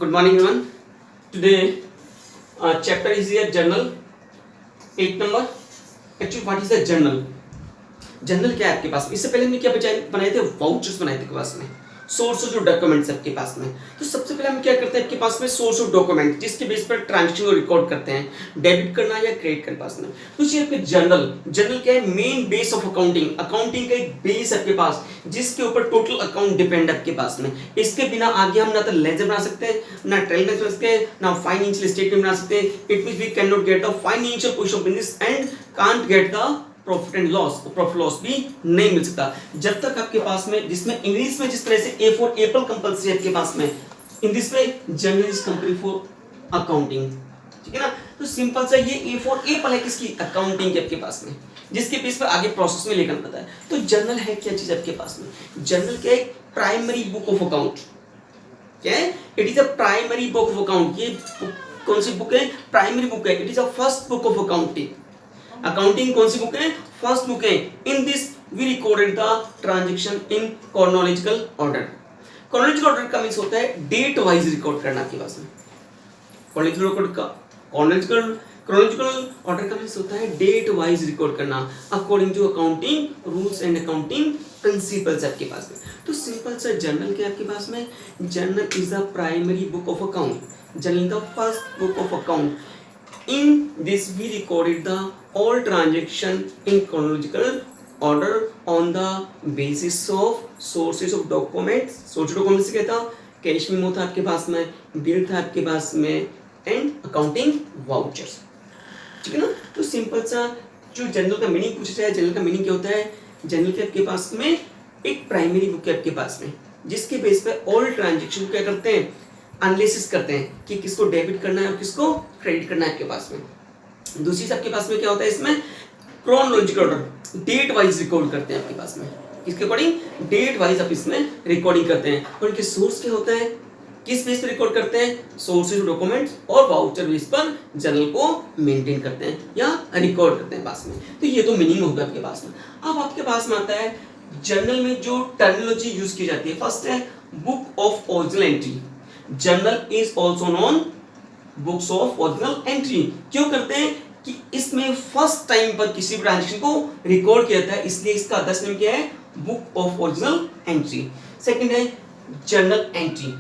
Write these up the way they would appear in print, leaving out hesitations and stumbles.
Good morning, everyone. Today, chapter is here journal. 8 number. Actually, what is the journal? Journal क्या है आपके पास में? इससे पहले हमने क्या बनाए थे? वाउचर्स बनाए थे आपके पास में, सोर्स ऑफ डॉक्यूमेंट्स आपके पास में। तो सबसे पहले हम क्या करते हैं आपके पास में? सोर्स ऑफ डॉक्यूमेंट, जिसके बेस पर ट्रांजेक्शन को रिकॉर्ड करते हैं, डेबिट करना या क्रेडिट करने पास में। तो ये आपके जर्नल क्या है? मेन बेस ऑफ अकाउंटिंग का एक बेस आपके पास, जिसके ऊपर टोटल अकाउंट डिपेंड आपके पास में। इसके बिना आगे हम ना तो लेजर बना सकते हैं, ना ट्रेल बना सकते हैं, ना फाइनेंशियल स्टेटमेंट बना सकते हैं। It means we can not get the financial position of business and can't get the profit and loss. Profit loss भी नहीं मिल सकता जब तक आपके पास में, जिसमें इंग्लिश में जिस तरह से ए फॉर एप्पल कंपल्सरी आपके पास में, in this way journal is company for accounting. ठीक है ना? तो सिंपल सा ये ए फॉर एप्पल है किसकी? अकाउंटिंग के आपके पास में, जिसके बेस पर आगे प्रोसेस में लेकर पता है। तो जर्नल है क्या चीज आपके पास में? जर्नल क्या है? Primary book of account. क्या है? It is a primary book of account. ये कौन सी बुक है? प्राइमरी बुक है। It is a first book of accounting. Accounting कौन सी बुक है? फर्स्ट बुक है। In this we recorded the transaction in chronological order. Chronological order का मींस होता है डेट वाइज रिकॉर्ड करना आपके पास में। क्रोनोलॉजिकल ऑर्डर का मींस होता है डेट वाइज रिकॉर्ड करना according to accounting rules and accounting principles आपके पास में। तो सिंपल सा जर्नल क्या आपके पास में? Journal is the primary book of account. Journal the first book of account. In this we recorded the all transaction in chronological order on the basis of sources of documents. Source documents क्या था? Cash memo था आपके पास में, bill था आपके पास में, एंड अकाउंटिंग वाउचर्स। ठीक है ना? तो सिंपल सा जो जर्नल का मीनिंग पूछा जाए, जर्नल का मीनिंग क्या होता है? जर्नल के आपके पास में एक प्राइमरी बुक है आपके पास में, जिसके बेस पे ऑल ट्रांजेक्शन क्या करते हैं? एनालिसिस करते हैं कि किसको डेबिट करना है और किसको क्रेडिट करना है आपके पास में। दूसरी सबके पास में क्या होता है? इसमें chronological order, date wise record करते हैं आपके पास में। किसके अकॉर्डिंग? डेट वाइज आप इसमें रिकॉर्डिंग करते हैं। और इनके सोर्स क्या होता है? किस बेस पर रिकॉर्ड करते हैं? सोर्सेज डॉक्यूमेंट्स और वाउचर बेस पर जर्नल को मेंटेन करते हैं या रिकॉर्ड करते हैं पास में। तो ये तो मीनिंग होगा आपके पास में। अब आपके पास में आता है जर्नल में जो टर्मिनोलॉजी यूज की जाती है। फर्स्ट है book of original entry. Journal is also non books of original entry. क्यों करते हैं? कि इसमें फर्स्ट टाइम पर किसी भी ट्रांजेक्शन को रिकॉर्ड किया जाता है, इसलिए इसका अदर्स नेम क्या है? Book of original entry. Second है जर्नल एंट्री।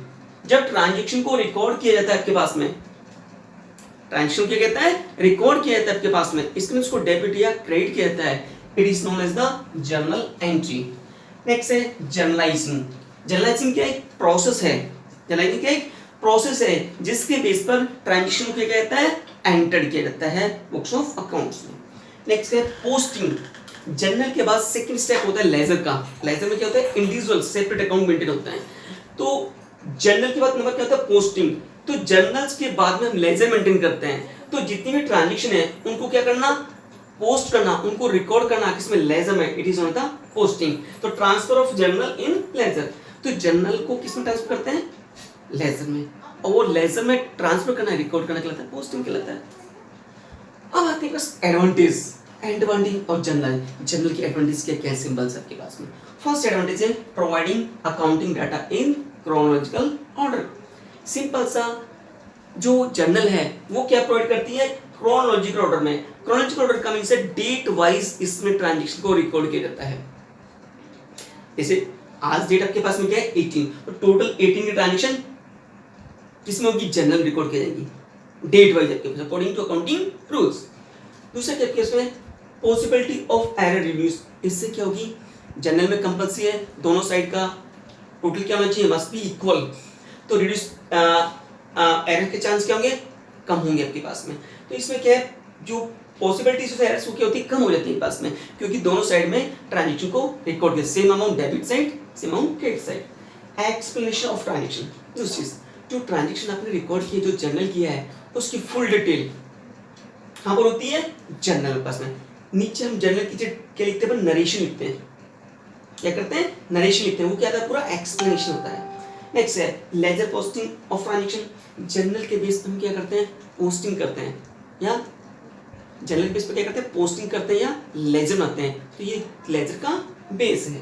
जब ट्रांजेक्शन को रिकॉर्ड किया जाता है आपके पास में, ट्रांजेक्शन क्या कहता है? रिकॉर्ड किया जाता है आपके पास में, इसमें उसको डेबिट या क्रेडिट किया जाता है। It is known as the journal entry. Next है जर्नलाइजिंग। जर्नलाइजिंग क्या एक प्रोसेस है? जर्नलाइजिंग क्या एक प्रोसेस है जिसके बेस पर ट्रांजेक्शन को क्या कहता है? एंटर किया जाता है बुक्स ऑफ अकाउंट्स में। नेक्स्ट है पोस्टिंग। जर्नल के बाद सेकंड स्टेप होता है लेजर का। लेजर में क्या होता है? इंडिविजुअल सेपरेट अकाउंट मेंटेन होता है। तो जर्नल के बाद नंबर क्या होता है? पोस्टिंग। तो जर्नल्स के बाद में हम लेजर मेंटेन करते हैं। तो जितनी भी ट्रांजेक्शन है उनको क्या करना? पोस्ट करना, उनको रिकॉर्ड करना किसमें? लेजर में। It is not the posting. तो transfer of journal in ledger. तो जर्नल को किसमें ट्रांसफर करते हैं? लेजर में। और वो लेजर में ट्रांसफर करना, रिकॉर्ड करना कहलाता है पोस्टिंग कहलाता है। अब आते हैं बस एडवांटेज और जर्नल। जर्नल की एडवांटेज क्या सिंबल्स आपके पास में? फर्स्ट एडवांटेज है providing accounting data in chronological order. Simple सा जो जर्नल है वो क्या प्रोवाइड करती है? क्रोनोलॉजिकल ऑर्डर में। क्रोनोलॉजिकल ऑर्डर का मींस है डेट वाइज इसमें ट्रांजैक्शन को रिकॉर्ड किया जाता है। जैसे आज डेट आपके पास में क्या है? 18। तो टोटल 18 की ट्रांजैक्शन किसमें होगी? जर्नल रिकॉर्ड की जाएगी डेट वाइज आपके पास अकॉर्डिंग टू अकाउंटिंग रूल्स। दूसरा क्या केस में पॉसिबिलिटी ऑफ एरर रिव्यूज। इससे क्या होगी? जर्नल में कंपल्सरी है दोनों साइड का टोटल क्या होना चाहिए? Must be equal. तो रिड्यूस एरर के चांस क्या होंगे? कम होंगे आपके पास में। तो इसमें क्या है? जो पॉसिबिलिटीज ऑफ एरर्स क्या होती है? कम हो जाती है पास में, क्योंकि दोनों साइड में ट्रांजैक्शन को रिकॉर्ड किया, same amount debit side, same amount credit side. Explanation of transaction. दूसरी चीज, जो ट्रांजैक्शन आपने रिकॉर्ड किया, जो जर्नल किया है, उसकी फुल डिटेल कहां पर होती है? जर्नल पास में। नीचे हम जर्नल की क्या लिखते हैं? नरेशन लिखते हैं। क्या करते हैं? नरेशन लिखते हैं। वो क्या था? पूरा एक्सप्लेनेशन होता है। नेक्स्ट है ledger posting of transaction. Journal के बेस पर हम क्या करते हैं? पोस्टिंग करते हैं, या जर्नल बेस पर क्या करते हैं? पोस्टिंग करते हैं या लेजर बनाते हैं। तो ये लेजर का बेस है।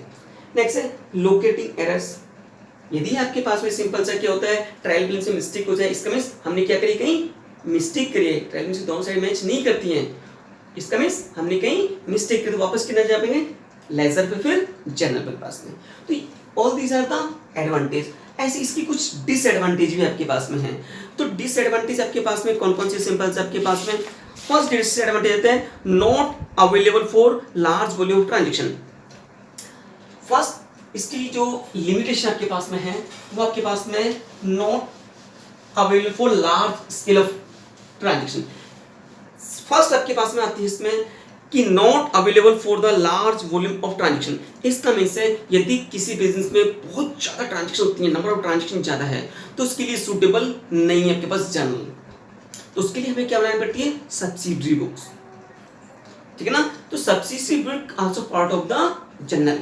नेक्स्ट है लोकेटिंग एरर्स। यदि आपके पास में सिंपल सा क्या होता है, ट्रायल बैलेंस में मिस्टेक हो जाए, इसका मीन्स हमने क्या करी, कहीं मिस्टेक करी है, ट्रायल बैलेंस दोनों साइड मैच नहीं करती हैं, इसका मीन्स हमने कहीं मिस्टेक करी, तो वापस किधर जाएंगे, लेजर पे, फिर जनरल पे पास में। तो all these are the advantage. ऐसे इसकी कुछ डिसएडवांटेज भी आपके पास में है। तो डिसएडवांटेज आपके पास में कौन कौन से सिंपल्स आपके पास में, फर्स्ट डिसएडवांटेज होता है not available for large volume transaction. First इसकी जो लिमिटेशन आपके पास में है वो आपके पास में not available for large scale of transaction. First आपके पास में आती है इसमें कि not available for the large volume of transaction. इसका मीन्स है यदि किसी बिजनेस में बहुत ज्यादा ट्रांजेक्शन होती है, नंबर ऑफ ट्रांजेक्शन ज्यादा है, तो उसके लिए सूटेबल नहीं है आपके पास जर्नल। तो उसके लिए हमें क्या बनानी पड़ती है, सब्सिडरी बुक्स, ठीक है ना। तो subsidiary book also part of the journal,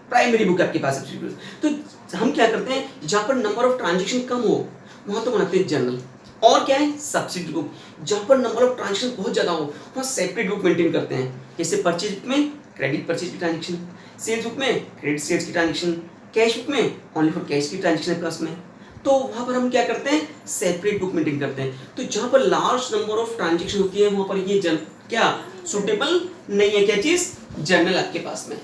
primary book आपके पास सब्सिडरी बुक। तो हम क्या करते हैं, जहां पर नंबर ऑफ ट्रांजेक्शन कम हो वहां तो बनाते हैं जर्नल, और क्या है, सब्सिडरी बुक। जहां पर नंबर ऑफ ट्रांजेक्शन बहुत ज्यादा हो वहां सेपरेट बुक मेंटेन करते हैं। जैसे परचेज बुक में क्रेडिट परचेज की ट्रांजेक्शन, सेल्स बुक में क्रेडिट सेल्स की ट्रांजेक्शन, कैश बुक में ओनली फॉर कैश की ट्रांजेक्शन प्लस में। तो वहां पर हम क्या करते हैं, सेपरेट बुक मेंटेन करते हैं। तो जहां पर लार्ज नंबर ऑफ ट्रांजेक्शन होती है वहां पर ये क्या सुटेबल नहीं है, क्या चीज, जर्नल आपके पास में,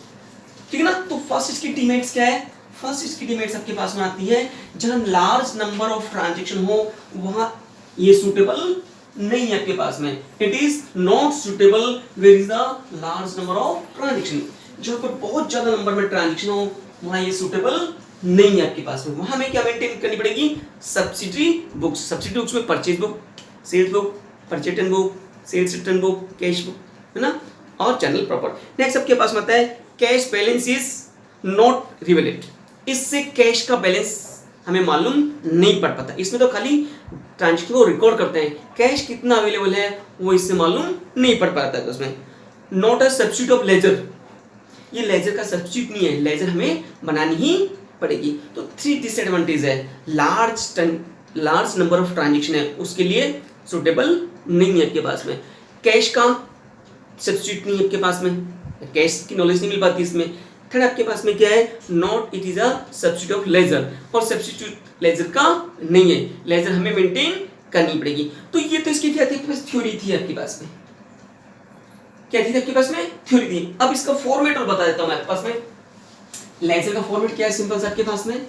ठीक है ना। तो फर्स्ट इसकी डीमेरिट्स क्या है, फर्स्ट इसकी डीमेरिट्स आपके पास में आती है जहां लार्ज नंबर ऑफ ट्रांजेक्शन हो वहां ये सुटेबल नहीं है आपके पास में, it is not suitable where is the large number of transaction. जहां पर बहुत ज्यादा नंबर में ट्रांजेक्शन हो वहां ये सुटेबल नहीं है आपके पास में। वहां हमें क्या मेंटेन करनी पड़ेगी, सब्सिडरी बुक्स। सब्सिडरी बुक्स में purchase book, sales book, purchase return book, sales return book, cash book, है ना, और जर्नल प्रॉपर। नेक्स्ट आपके पास में आता है कैश बैलेंस इज नॉट रिवेलेड। इससे कैश का बैलेंस हमें मालूम नहीं पड़ पाता। इसमें तो खाली ट्रांजेक्शन को रिकॉर्ड करते हैं, कैश कितना अवेलेबल है वो इससे मालूम नहीं पड़ पाता है उसमें। Not a substitute of ledger, ये लेजर का सब्स्टिट्यूट नहीं है, लेजर हमें बनानी ही पड़ेगी। तो 3 डिसएडवांटेज है, लार्ज नंबर ऑफ ट्रांजेक्शन है उसके लिए सुटेबल नहीं है आपके पास में, कैश का सब्स्टिट्यूट नहीं है आपके पास में, कैश की नॉलेज नहीं मिल पाती इसमें। थर्ड आपके पास में क्या है, not it is a substitute of ledger, और सब्स्टिट्यूट लेजर का नहीं है, लेजर हमें मेंटेन करनी पड़ेगी। तो ये तो इसकी क्या थी, थ्योरी थी आपके पास में, क्या थी आपके पास में, थ्योरी थी। अब इसका फॉर्मेट और बता देता हूं मैं आपके पास में। लेजर का फॉर्मेट क्या है, सिंपल सा आपके पास में,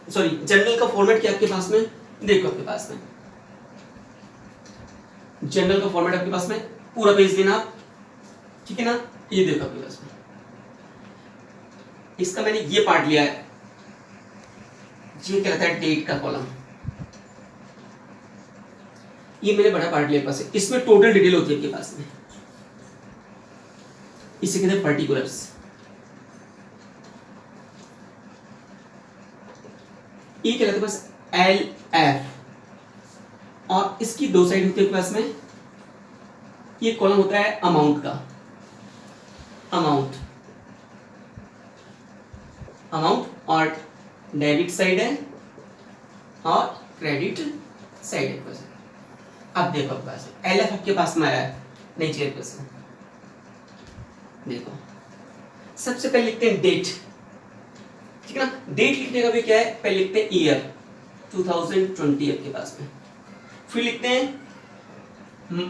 सॉरी जर्नल का फॉर्मेट क्या आपके पास में, देखो आपके पास में जर्नल का फॉर्मेट आपके पास में पूरा पेज देना आप, ठीक है ना। ये देखो आपके पास में, इसका मैंने ये पार्ट लिया है, ये कहता है डेट का कॉलम, ये मैंने बड़ा पार्ट लिया पास है, इसमें टोटल डिटेल होती है आपके पास में, इसे कहते हैं पर्टिकुलर्स। ये कहलाता है बस LF, और इसकी दो साइड होती है आपके पास में, ये कॉलम होता है अमाउंट का, अमाउंट और डेबिट साइड है और क्रेडिट साइड है। अब देखो आपके पास LF आपके पास में आया है, नहीं चाहिए पास में, देखो सबसे पहले लिखते हैं डेट, ठीक है ना। डेट लिखने का भी क्या है, पहले लिखते हैं ईयर 2020 आपके पास में, फिर लिखते हैं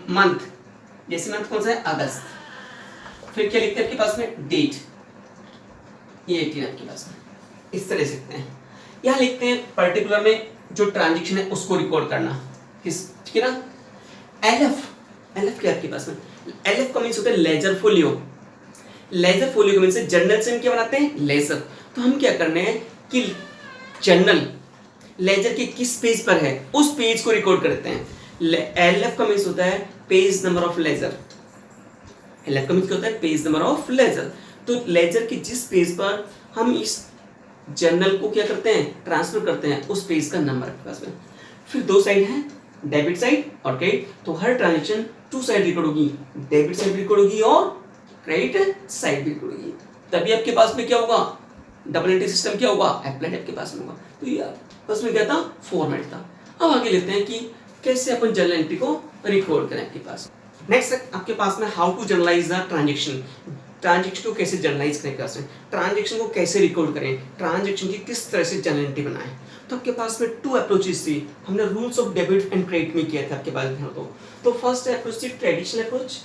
मंथ, जैसे मंथ कौन सा है, अगस्त, फिर क्या लिखते हैं आपके पास में, डेट, ये 18 आपके पास में, इस तरह से लिखते हैं। यहाँ लिखते हैं पर्टिकुलर में जो ट्रांजेक्शन है उसको रिकॉर्ड करना, किस, ठीक है ना। LF क्या आपके पास में, LF का मीन्स होता है लेजर फोलियो, लेजर फोलियो का मीन्स है जर्नल से हम क्या बनाते हैं, लेजर। तो हम क्या करने हैं कि जर्नल लेजर के किस पेज पर है उस पेज को रिकॉर्ड करते हैं। LF का मीन्स होता है page number of ledger, LF का मीन्स क्या होता है, पेज नंबर ऑफ लेजर। तो लेजर के जिस पेज पर हम इस जर्नल को क्या करते हैं, ट्रांसफर करते हैं, उस पेज का नंबर आपके पास में। फिर दो साइड है, डेबिट साइड और क्रेडिट, तो हर ट्रांजेक्शन 2 साइड रिकॉर्ड होगी, डेबिट साइड रिकॉर्ड होगी और क्रेडिट साइड रिकॉर्ड होगी, तभी आपके पास में क्या होगा, डबल एंट्री सिस्टम क्या होगा, अप्लाइड आपके पास में होगा। तो ये बस में क्या था, फॉर्मेट था। अब आगे लेते हैं कि कैसे अपन जर्नल एंट्री को रिकॉर्ड करें आपके पास। नेक्स्ट आपके पास में how to journalize the transaction, transaction को कैसे जर्नलाइज करें क्लास में, ट्रांजेक्शन को कैसे रिकॉर्ड करें, ट्रांजेक्शन की किस तरह से जर्नल एंट्री बनाएं। तो आपके पास में 2 अप्रोचेस थी, हमने rules of debit and credit में किया था आपके पास ध्यान दो। तो फर्स्ट अप्रोच थी ट्रेडिशनल अप्रोच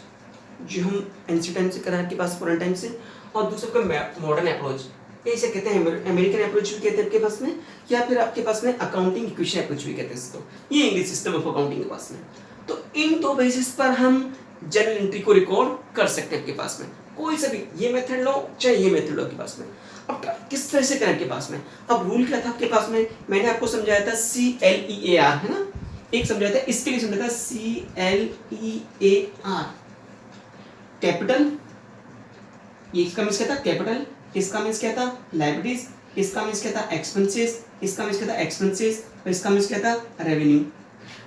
जो हम एंशिएंट टाइम से करा आपके पास पुराने टाइम से, और दूसरा का मॉडर्न अप्रोच, इसे कहते हैं अमेरिकन अप्रोच भी कहते हैं आपके पास में, या फिर आपके पास में अकाउंटिंग इक्वेशन अप्रोच भी कहते हैं इसको, ये इंग्लिश सिस्टम ऑफ अकाउंटिंग के पास में। तो इन 2 बेसिस पर हम जर्नल एंट्री को रिकॉर्ड कर सकते हैं आपके पास में, कोई सा भी ये मेथड लो चाहे ये मेथड लो आपके पास में। अब किस तरह से करें आपके पास में, अब रूल क्या था आपके पास में, मैंने आपको समझाया था CLEAR है ना, एक समझाया था, इसके लिए समझाया था CLEAR, कैपिटल, ये इसका मीन्स क्या था कैपिटल, इसका मीन्स क्या था लायबिलिटीज, इसका मीन्स क्या था एक्सपेंसेस, इसका मीन्स क्या था एक्सपेंसेस, और इसका मीन्स क्या था रेवेन्यू।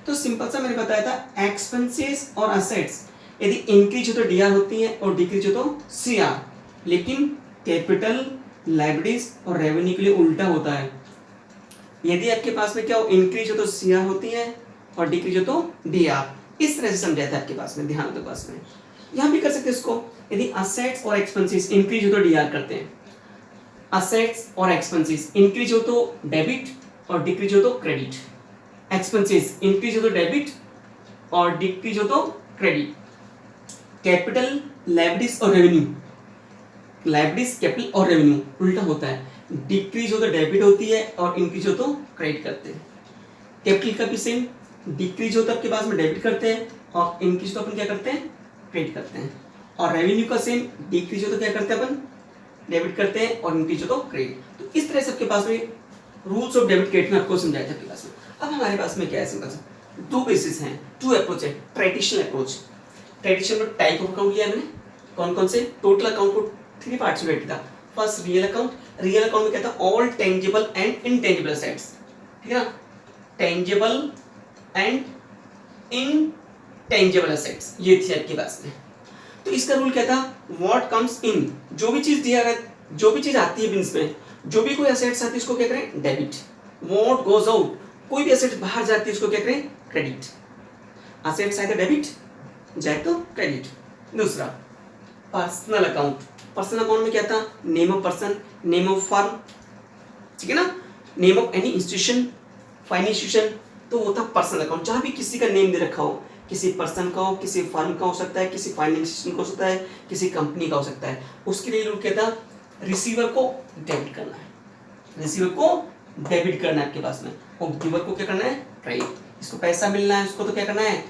तो सिंपल सा मैंने बताया था एक्सपेंसेस और असेट्स यदि इंक्रीज हो तो डीआर होती है और डिक्रीज हो तो सीआर, लेकिन कैपिटल, लायबिलिटीज और रेवेन्यू के लिए उल्टा होता है। यदि आपके पास में क्या हो इंक्रीज हो तो सीआर होती है और डिक्रीज हो तो डीआर, इस तरह से समझाया था आपके पास में, ध्यान दो पास में। यहां भी कर सकते हैं इसको, यदि असेट्स और एक्सपेंसेस इंक्रीज हो तो डीआर करते हैं, असेट्स और एक्सपेंसेस इंक्रीज हो तो डेबिट और डिक्रीज हो तो क्रेडिट, एक्सपेंसेस इंक्रीज हो तो डेबिट और डिक्रीज हो तो क्रेडिट, कैपिटल, लायबिलिटीज और रेवेन्यू, लायबिलिटीज कैपिटल और रेवेन्यू उल्टा होता है, डिक्रीज हो तो डेबिट होती है और इंक्रीज हो तो क्रेडिट करते हैं। कैपिटल का भी सेम, डिक्रीज हो तो आपके पास में डेबिट करते हैं और इंक्रीज तो अपन क्या करते हैं क्रेडिट करते हैं, और रेवेन्यू का सेम, डिक्रीज हो तो क्या करते हैं अपन डेबिट करते हैं और इंक्रीज हो तो क्रेडिट। तो इस तरह से आपके पास में रूल्स ऑफ डेबिट क्रेडिट में आपको समझाया था आपके पास में। अब हमारे पास में क्या है सिंपल सा 2 बेसिस हैं, 2 अप्रोच है। ट्रेडिशनल अप्रोच, ट्रेडिशनल में टाइप ऑफ अकाउंट लिया मैंने, कौन कौन से, टोटल अकाउंट को 3 पार्ट्स में बैठा था। First real account, real account में क्या था all tangible and intangible assets, ठीक है ना, टेंजिबल एंड इनटेंजिबल असेट्स ये थी आपके पास में। तो इसका रूल क्या था, व्हाट कम्स इन, जो भी चीज दिया गया, जो भी चीज आती है बिल्स में, जो भी कोई असेट्स आती है उसको क्या करें डेबिट, व्हाट गोज आउट, कोई भी असेट्स बाहर जाती है उसको क्या करें क्रेडिट, असेट्स आए तो डेबिट जाए तो क्रेडिट। दूसरा पर्सनल अकाउंट, पर्सनल अकाउंट में क्या था name of person, name of firm, ठीक है ना, name of any institution, financial, तो वो था पर्सनल अकाउंट, जहां भी किसी का नेम दे रखा हो, किसी पर्सन का हो, किसी फर्म का हो सकता है, किसी फाइनेंशियल का हो सकता है, किसी कंपनी का हो सकता है, उसके लिए रूल क्या था रिसीवर को डेबिट करना है, रिसीवर को डेबिट करना है आपके पास में, और गिवर को क्या करना है क्रेडिट, इसको पैसा मिलना है उसको तो क्या करना है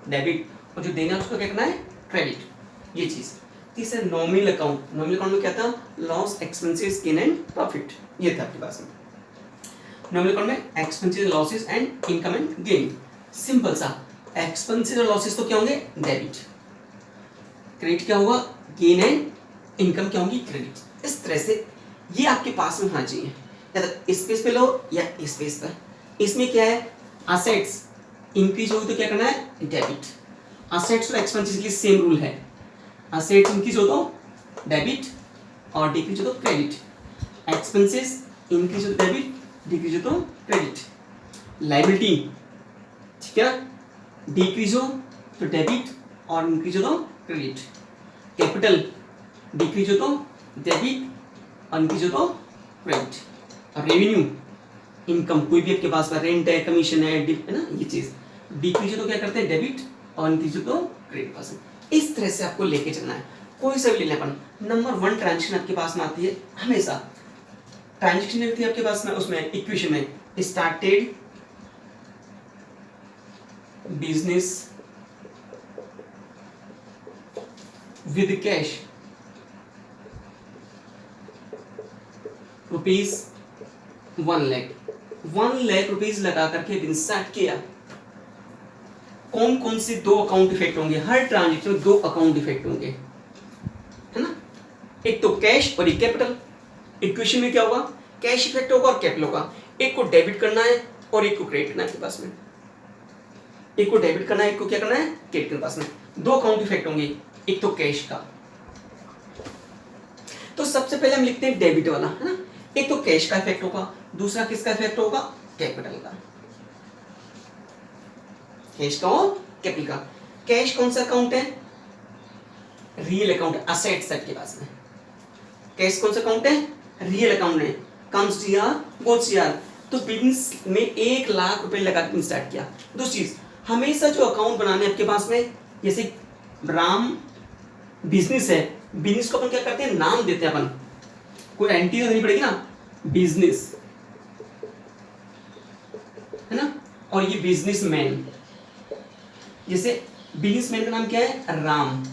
डेबिट, और जो देना है उसको क्या करना है क्रेडिट, ये चीज। तीसरा नॉमिनल अकाउंट, नॉमिनल अकाउंट में क्या था loss, expenses, gain and profit, ये था आपके पास में। नॉमिनल अकाउंट में expenses, losses and income and gain, simple सा, एक्सपेंसेस और लॉसेस तो क्या होंगे डेबिट, क्रेडिट क्या होगा गेन एंड इनकम क्या होगी क्रेडिट। इस तरह से ये आपके पास में होना चाहिए, या तो इस पेज पे लो या इस पेज पर। इसमें क्या है असेट्स इंक्रीज होगी तो क्या करना है डेबिट, असेट्स और एक्सपेंसेस के लिए सेम रूल है, असेट्स इंक्रीज हो तो डेबिट और डिक्रीज हो तो क्रेडिट, एक्सपेंसेस इंक्रीज हो तो डेबिट, डिक्रीज हो तो क्रेडिट, लायबिलिटी ठीक है डिक्रीज हो तो डेबिट और इंक्रीज हो तो क्रेडिट, कैपिटल डिक्रीज हो तो डेबिट और इंक्रीज हो तो क्रेडिट, और रेवेन्यू इनकम कोई भी आपके पास रेंट है, कमीशन है ना, ये चीज डिक्रीज हो तो क्या करते हैं डेबिट और इंक्रीज हो तो क्रेडिट पास। इस तरह से आपको लेके चलना है, कोई सा भी ले अपन। नंबर 1 ट्रांजेक्शन आपके पास में आती है हमेशा, ट्रांजेक्शन होती है आपके पास में उसमें इक्वेशन में started business with cash ₹1 lakh rupees लगा करके इंसर्ट किया। कौन कौन से 2 अकाउंट इफेक्ट होंगे, हर ट्रांजेक्शन में 2 अकाउंट इफेक्ट होंगे, है ना, एक तो कैश और एक कैपिटल। इक्वेशन में क्या होगा कैश इफेक्ट होगा और कैपिटल होगा, एक को डेबिट करना है और एक को क्रेडिट करना है आपके पास में, एक को डेबिट करना है एक को क्या करना है क्रेडिट करना पास में। 2 अकाउंट इफेक्ट होंगे, एक तो कैश का, तो सबसे पहले हम लिखते हैं डेबिट वाला, है ना, एक तो कैश का इफेक्ट होगा, दूसरा किसका इफेक्ट होगा कैपिटल का, कैश का और कैपिटल का। कैश कौन सा अकाउंट है रियल अकाउंट असेट्स आपके पास में। कैश कौन सा अकाउंट है? रियल अकाउंट है। कम्स सीआर गोस सीआर। तो बिजनेस में 1 लाख रुपए लगा के स्टार्ट किया। दूसरी चीज, हमेशा जो अकाउंट बनाने आपके पास में, जैसे राम बिजनेस है, बिजनेस को अपन क्या करते हैं, नाम देते हैं अपन, कोई एंटिटी तो देनी पड़ेगी ना, बिजनेस है ना, और ये बिजनेसमैन, जैसे बिजनेसमैन का नाम क्या है, राम।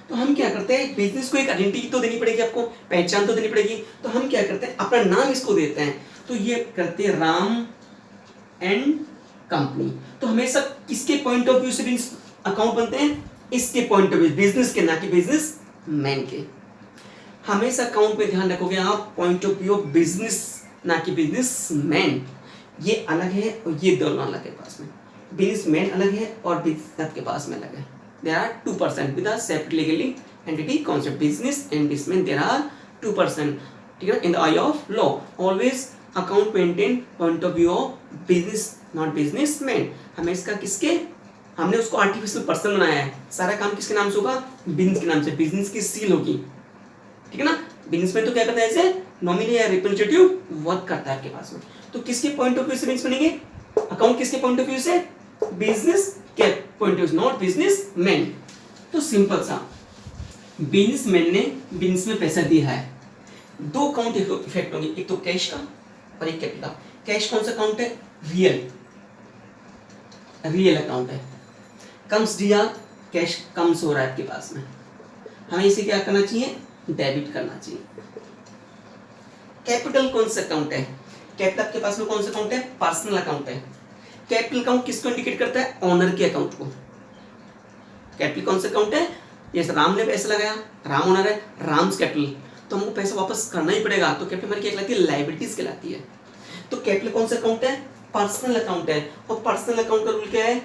तो हम क्या करते हैं, बिजनेस को एक आइडेंटिटी तो देनी पड़ेगी, आपको पहचान तो देनी पड़ेगी, तो हम क्या करते हैं, अपना नाम इसको देते हैं। तो ये करते हैं राम एंड कंपनी। तो हमेशा किसके पॉइंट ऑफ व्यू से बिजनेस अकाउंट बनते हैं, इसके पॉइंट ऑफ व्यू, बिजनेस के, ना कि बिजनेस मैन के। हमेशा अकाउंट में ध्यान रखोगे आप, point of view of business, ना कि बिजनेस मैन। ये अलग है और ये दोनों अलग है पास में। बिजनेस मैन अलग है और बिजनेस आपके पास में अलग है। There are 2% with a separate legally entity concept. Business and businessman, there are 2%. ठीक है ना? In the eye of law, always account maintain point of view of business, not businessman. हमें इसका किसके, हमने उसको आर्टिफिशियल पर्सन बनाया है, सारा काम किसके नाम से होगा, बिजनेस के नाम से, बिजनेस की सील होगी। ठीक है ना? बिजनेसमैन तो क्या करता है, ऐसे नॉमिनी या रिप्रेजेंटेटिव वर्क करता है आपके पास में। तो किसके पॉइंट ऑफ व्यू से बिजनेस बनेंगे, अकाउंट किसके पॉइंट ऑफ व्यू से, बिजनेस के point of not business man. तो सिंपल सा, बिजनेस मैन ने बिजनेस में पैसा दिया है, 2 अकाउंट इफेक्ट होंगे, एक तो कैश का और एक कैपिटल का। कैश कौन सा अकाउंट है, रियल अकाउंट है। कम्स दिया, कैश कम्स हो रहा है आपके पास में, हमें इसे क्या करना चाहिए, डेबिट करना चाहिए। कैपिटल कौन सा अकाउंट है, कैपिटल आपके पास में कौन सा अकाउंट है, पर्सनल अकाउंट है। कैपिटल अकाउंट किसको इंडिकेट करता है, ऑनर के अकाउंट को। कैपिटल कौन सा अकाउंट है, जैसे राम ने पैसा लगाया, राम ओनर है, राम्स कैपिटल, तो हमको पैसा वापस करना ही पड़ेगा, तो कैपिटल हमारी क्या कहलाती है, लायबिलिटीज कहलाती है। तो कैपिटल कौन सा अकाउंट है, पर्सनल अकाउंट है, और पर्सनल अकाउंट का रूल क्या है,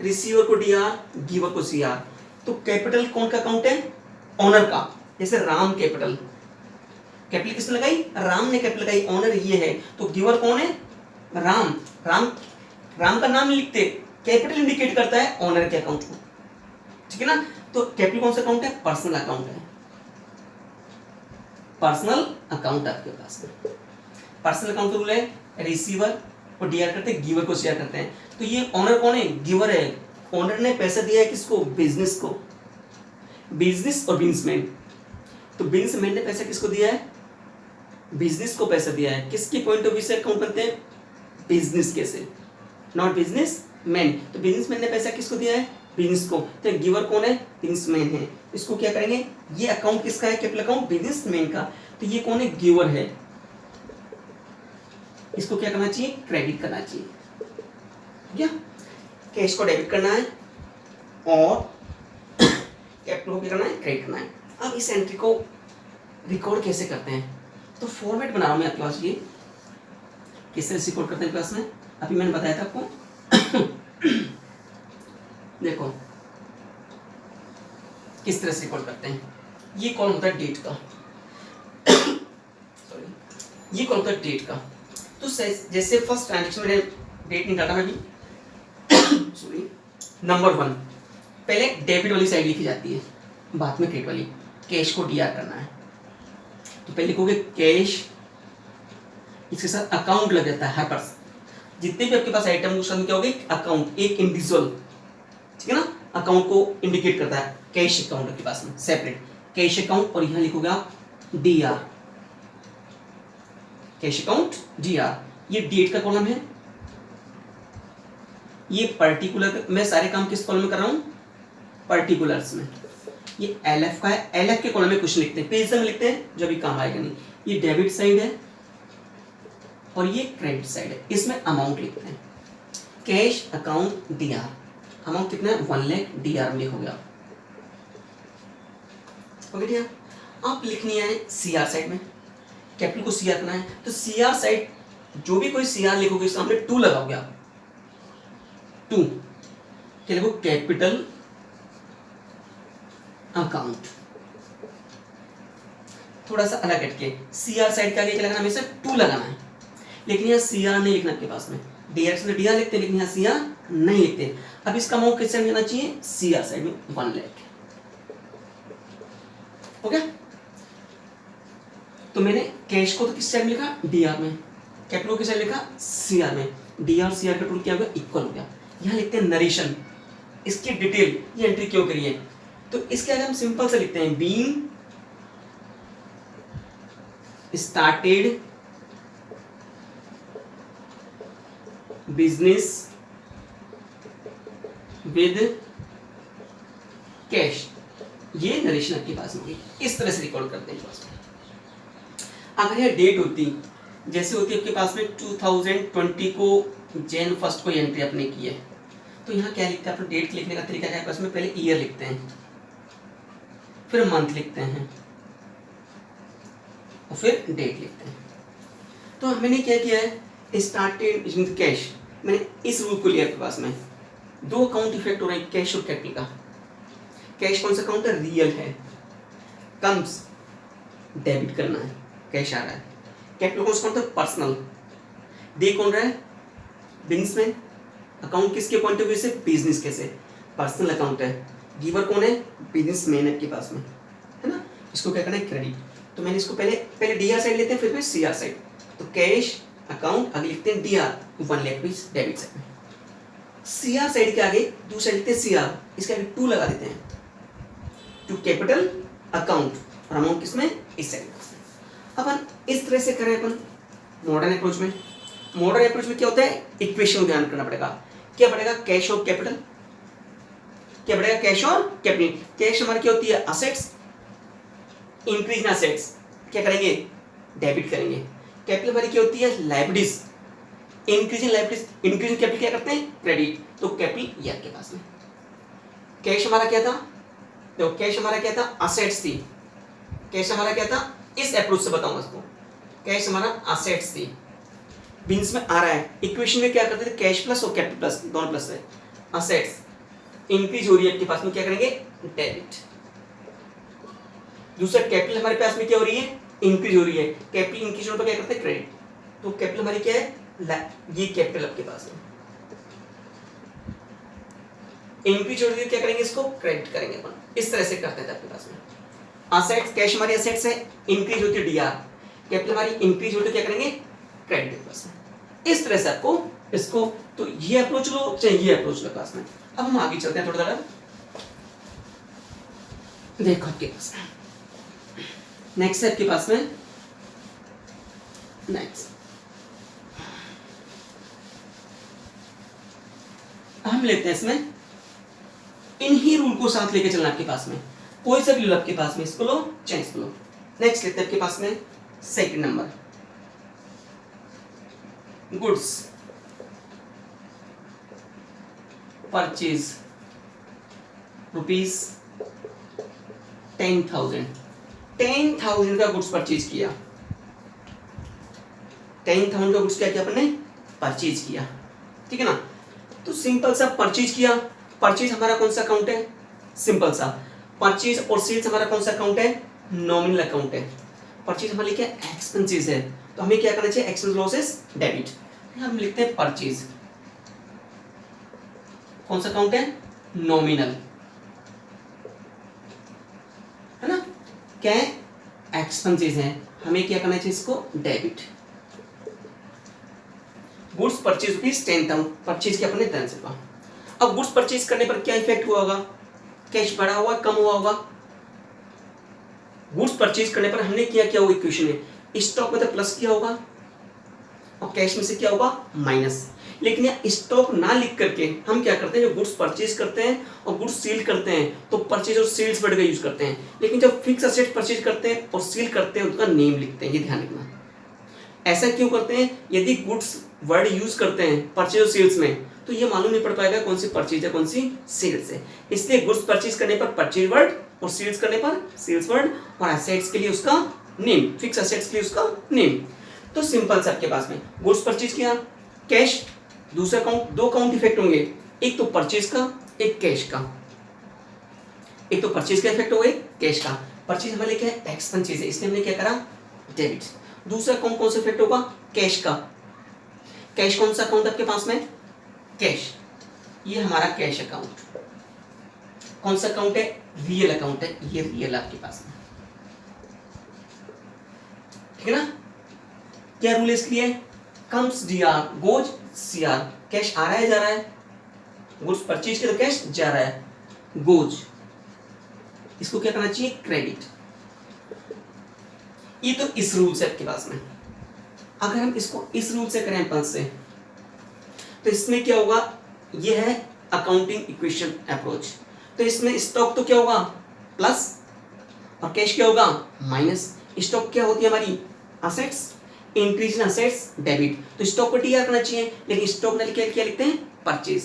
रिसीवर को डीआर, गिवर को सीआर। तो कैपिटल कौन का अकाउंट है, ऑनर का, जैसे राम कैपिटल, कैपिटल किसने लगाई, राम ने कैपिटल लगाई, ऑनर ये है, तो गिवर कौन है, राम। राम का नाम लिखते, कैपिटल इंडिकेट करता है ऑनर के अकाउंट को। ठीक है ना? तो कैपिटल कौन सा अकाउंट है, पर्सनल अकाउंट है, पर्सनल अकाउंट आपके पास में। पर्सनल अकाउंट का रूल है, रिसीवर को डीआर करते हैं, गिवर को सीआर करते हैं। तो ये ऑनर कौन है, गिवर है, ऑनर ने पैसा दिया है किसको, बिजनेस को, बिजनेस और बिजनेसमैन। तो बिजनेसमैन ने पैसा किसको दिया है, बिजनेस को पैसा दिया है। किसके पॉइंट ऑफ व्यू से अकाउंट बनते हैं, बिजनेस के से, नॉट बिजनेस मैन। तो बिजनेसमैन ने पैसा किसको दिया है, बिजनेस को, तो गिवर कौन है, बिजनेसमैन है। इसको क्या करेंगे, ये अकाउंट किसका है, कैपिटल अकाउंट बिजनेसमैन का, तो ये कौन है, गिवर है, इसको क्या करना चाहिए, क्रेडिट करना चाहिए। क्या, कैश को डेबिट करना है और कैपिटल को क्या करना है, क्रेडिट करना है। अब इस एंट्री को रिकॉर्ड कैसे करते हैं, तो फॉर्मेट बना रहा हूं मैं आपके पास, ये किस तरह से रिकॉर्ड करते हैं क्लास में, अभी मैंने बताया था आपको। देखो किस तरह से रिकॉर्ड करते हैं, ये कॉलम होता है डेट का, सॉरी, ये कॉलम होता है डेट का। तो जैसे फर्स्ट ट्रांजेक्शन में डेट निकाला मैं भी, सॉरी, नंबर 1 पहले डेबिट वाली साइड लिखी जाती है, बाद में क्रेडिट वाली, कैश को डीआर करना है। तो पहले लिखोगे कैश, इसके साथ अकाउंट लग जाता है, हर पर्सन, जितने भी आपके पास आइटम उस क्या होगा, अकाउंट, एक इंडिविजुअल, ठीक है ना, अकाउंट को इंडिकेट करता है। कैश अकाउंट आपके पास में सेपरेट कैश अकाउंट, और यहां लिखोगे आप डीआर, कैश अकाउंट डीआर। ये डेट का कॉलम है, ये पर्टिकुलर, मैं सारे काम किस कॉलम में कर रहा हूं, पर्टिकुलर्स में। ये एलएफ का है, एलएफ के कॉलम में कुछ लिखते हैं, पेज में लिखते हैं, जो भी काम आएगा नहीं। ये डेबिट साइड है और ये क्रेडिट साइड है, इसमें अमाउंट लिखते हैं, कैश अकाउंट डीआर। अमाउंट कितना है, 1 लाख, डीआर में लिखोगे आप, ओके ठीक है। आप लिखनी है सीआर साइड में, कैपिटल को सीआर करना है, तो सीआर साइड जो भी कोई सीआर लिखोगे सामने 2 लगाओगे आप, 2 क्या लिखो, कैपिटल अकाउंट। थोड़ा सा अलग हटके, सीआर साइड के आगे क्या लगाना, हमेशा 2 लगाना है, लेकिन यहाँ सीआर नहीं लिखना आपके पास में, डीआर से डीआर लिखते हैं, लेकिन यहाँ सीआर नहीं लिखते। अब इसका अमाउंट किस साइड में जाना चाहिए, सीआर साइड में, 1 लाख। हो गया। तो मैंने कैश को तो किस साइड में लिखा, डीआर में, कैपिटल को किस साइड लिखा, सीआर में। डीआर सीआर का टोटल क्या हो गया, इक्वल हो गया। यहाँ लिखते हैं नरेशन, इसकी डिटेल, ये एंट्री क्यों करी है, तो इसके आगे हम सिंपल से लिखते हैं being started business with cash, ये नरेशन आपके पास में होगी। इस तरह से रिकॉर्ड करते हैं पास में। अगर यह डेट होती, जैसे होती है आपके पास में 2020 को जैन 1 को एंट्री आपने की है, तो यहाँ क्या लिखते हैं, अपने डेट लिखने का तरीका क्या है, पास में पहले ईयर लिखते हैं, फिर मंथ लिखते हैं और फिर डेट लिखते हैं। तो मैंने क्या किया है, स्टार्टेड विद कैश, मैंने इस रूल को लिया आपके पास में। दो अकाउंट इफेक्ट हो रहे हैं, कैश और कैपिटल का। कैश कौन सा अकाउंट है, रियल है, कम्स डेबिट करना है, कैश आ रहा है। कैपिटल कौन सा अकाउंट है, पर्सनल, दे कौन रहा है, बिजनेसमैन। अकाउंट किसके पॉइंट ऑफ व्यू से, बिजनेस के से, पर्सनल अकाउंट है। गिवर कौन है, बिजनेसमैन आपके पास में, है ना। इसको क्या करना है, क्रेडिट। तो मैंने इसको पहले डीआर साइड लेते हैं, फिर सीआर साइड। तो कैश अकाउंट आगे लिखते हैं DR, 1 lakh rupees debit side में। सीआर साइड के आगे दूसरा लिखते हैं सीआर, इसके आगे 2 लगा देते हैं, टू कैपिटल अकाउंट, और अमाउंट किसमें, इस साइड में। अपन इस तरह से करें अपन मॉडर्न अप्रोच में। मॉडर्न अप्रोच में क्या होता है, इक्वेशन को ध्यान करना पड़ेगा। क्या पड़ेगा, कैश और कैपिटल, क्या पड़ेगा, कैश और कैपिटल। कैश हमारी क्या होती है, असेट्स, इंक्रीज इन असेट्स क्या करेंगे, डेबिट करेंगे। कैपिटल हमारी क्या होती है, liabilities, increase in liabilities, increase in capital क्या करते हैं, क्रेडिट। तो कैपिटल ये आपके पास में। कैश हमारा क्या था, देखो कैश हमारा क्या था, असेट्स थी। कैश हमारा क्या था, इस अप्रोच से बताऊंगा इसको, कैश हमारा असेट्स थी, बिजनेस में आ रहा है। इक्वेशन में क्या करते थे, कैश प्लस और कैपिटल प्लस, दोनों प्लस है। असेट्स इंक्रीज हो रही है आपके पास में, क्या करेंगे, डेबिट। दूसरा कैपिटल हमारे पास में क्या हो रही है, इंक्रीज हो रही है। कैपिटल इंक्रीज होने पर क्या करते हैं, क्रेडिट। तो कैपिटल हमारी क्या है, ये कैपिटल आपके पास में इंक्रीज हो रही है, क्या करेंगे, इसको क्रेडिट करेंगे अपन। इस तरह से करते थे आपके पास में। असेट्स, कैश हमारी असेट्स है, इंक्रीज होती है डीआर, कैपिटल हमारी इंक्रीज होती है, क्या करेंगे, क्रेडिट पास में। इस तरह से आपको इसको, तो ये अप्रोच लो चाहे ये अप्रोच लो पास में। अब हम आगे चलते हैं थोड़ा थोड़ा, देखो आपके पास में नेक्स्ट है आपके पास में, नेक्स्ट हम लेते हैं इसमें, इन्हीं रूल को साथ लेके चलना आपके पास में। कोई सा भी रूल आपके पास में, इसको लो चाहे इसको लो। नेक्स्ट लेते हैं आपके पास में second number, goods purchase rupees 10,000, 10,000 का गुड्स परचेज किया, 10,000 का गुड्स क्या किया अपन ने, परचेज किया, ठीक है ना। तो सिंपल सा परचेज किया, परचेज हमारा कौन सा अकाउंट है, सिंपल सा। परचेज और सेल्स हमारा कौन सा अकाउंट है, नॉमिनल अकाउंट है। परचेज हमारे क्या एक्सपेंसेस है, तो हमें क्या करना चाहिए, एक्सपेंस लॉसेस डेबिट। हम लिखते हैं परचेज, कौन सा अकाउंट है, नॉमिनल, है ना। क्या है, एक्सपेंसेस है, हमें क्या करना चाहिए, इसको debit. Goods purchase rupees 10,000, purchase किया अपने 10 रुपया। अब गुड्स परचेज करने पर क्या इफेक्ट हुआ होगा, कैश बढ़ा हुआ कम हुआ होगा। गुड्स परचेज करने पर हमने क्या किया हुआ, इक्वेशन में स्टॉक में तो प्लस किया होगा और कैश में से क्या होगा, माइनस। लेकिन यहाँ स्टॉक ना लिख करके हम क्या करते हैं, जब गुड्स परचेज करते हैं और गुड्स सेल करते हैं तो परचेज और सेल्स वर्ड का यूज करते हैं। लेकिन जब फिक्स असेट परचेज करते हैं और सेल करते हैं उनका नेम लिखते हैं, ये ध्यान रखना। ऐसा क्यों करते हैं, यदि गुड्स वर्ड यूज करते हैं परचेज और सेल्स में तो ये मालूम नहीं पड़ पाएगा कौन सी परचेज है कौन सी सेल्स है। इसलिए गुड्स परचेज करने पर परचेज वर्ड और सेल्स करने पर सेल्स वर्ड, और एसेट्स के लिए उसका नेम, फिक्स असेट्स के लिए उसका नेम। तो सिंपल से आपके पास में गुड्स परचेज किया, कैश, दूसरा अकाउंट, दो अकाउंट इफेक्ट होंगे, एक तो परचेज का एक कैश का, एक तो परचेज का इफेक्ट हो गया कैश का। परचेज हमारे क्या है, एक्सपेंसेस है, इसलिए हमने क्या करा, डेबिट। दूसरा अकाउंट कौन सा इफेक्ट होगा, कैश का। कैश कौन सा अकाउंट आपके पास में, कैश, ये हमारा कैश अकाउंट। कौन सा अकाउंट है, रियल अकाउंट है, ये रियल आपके पास में। ठीक है ना। क्या रूल है इसके लिए, comes D R goes C R, cash आ रहा है जा रहा है, गुड्स परचेज के तो कैश जा रहा है, गोज, इसको क्या करना चाहिए, क्रेडिट। ये तो इस रूल से आपके पास में, अगर हम इसको इस रूल से करें पल्स से, तो इसमें क्या होगा, ये है अकाउंटिंग इक्वेशन अप्रोच। तो इसमें स्टॉक तो क्या होगा प्लस और कैश क्या होगा माइनस। स्टॉक क्या होती है हमारी assets, increase in assets debit, तो स्टॉक को टीआर करना चाहिए, लेकिन स्टॉक में क्या लिखते हैं परचेज,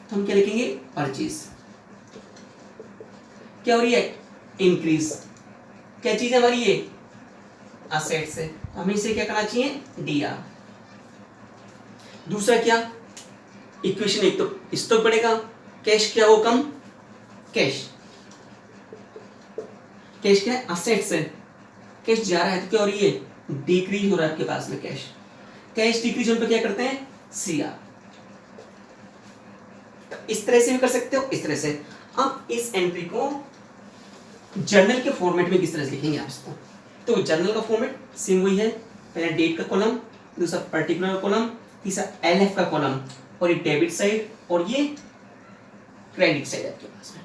तो हम क्या लिखेंगे परचेज। क्या हो रही है इंक्रीज, क्या चीज है हमारी ये असेट्स है, हमें इसे क्या करना चाहिए डीआर। दूसरा क्या इक्वेशन, एक तो स्टॉक बढ़ेगा, कैश क्या हो कम, कैश क्या है असेट्स है, कैश जा रहा है तो क्या हो रही है डिक्रीज हो रहा है आपके पास में कैश, कैश डिक्रीज होने पर क्या करते हैं सीआर। इस तरह से भी कर सकते हो, इस तरह से। अब इस एंट्री को जर्नल के फॉर्मेट में किस तरह से लिखेंगे आप इसको, तो जर्नल का फॉर्मेट सेम वही है, पहले डेट का कॉलम, दूसरा पर्टिकुलर कॉलम, तीसरा एलएफ का कॉलम, और ये डेबिट साइड और ये क्रेडिट साइड आपके पास में,